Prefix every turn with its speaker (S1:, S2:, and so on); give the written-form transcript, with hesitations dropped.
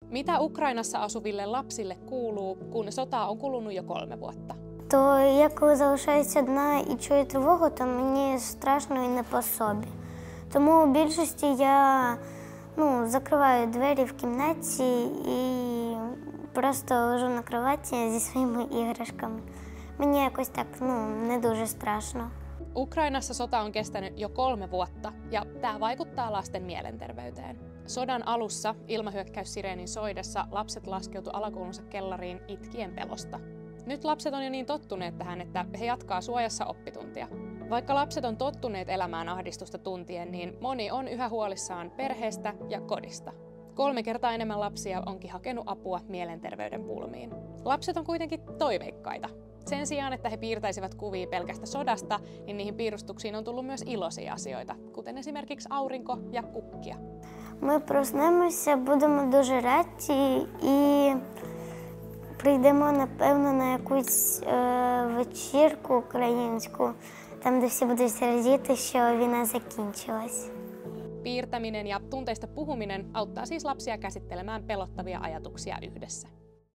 S1: Mitä Ukrainassa asuville lapsille kuuluu, kun sota on kulunut jo 3 vuotta?
S2: То я коли залишаюсь одна і чую тривогу, то мені страшно і не по собі. Тому у більшості я закриваю двері в кімнаті і просто лежу на кроваті зі своїми іграшками. Meni якось так, не дуже страшно.
S1: Ukrainassa sota on kestänyt jo 3 vuotta ja tämä vaikuttaa lasten mielenterveyteen. Sodan alussa ilmahyökkäyssireenin soidessa lapset laskeutu alakoulunsa kellariin itkien pelosta. Nyt lapset on jo niin tottuneet tähän, että he jatkaa suojassa oppituntia. Vaikka lapset on tottuneet elämään ahdistusta tuntien, niin moni on yhä huolissaan perheestä ja kodista. 3 kertaa enemmän lapsia onkin hakenut apua mielenterveyden pulmiin. Lapset on kuitenkin toiveikkaita. Sen sijaan, että he piirtäisivät kuvia pelkästä sodasta, niin niihin piirustuksiin on tullut myös iloisia asioita, kuten esimerkiksi aurinko ja kukkia.
S2: Ми проснемося, будемо дуже раді і прийдемо, напевно, на якусь вечірку українську, там, де всі будуть радіти, що війна закінчилась.
S1: Piirtäminen ja tunteista puhuminen auttaa siis lapsia käsittelemään pelottavia ajatuksia yhdessä.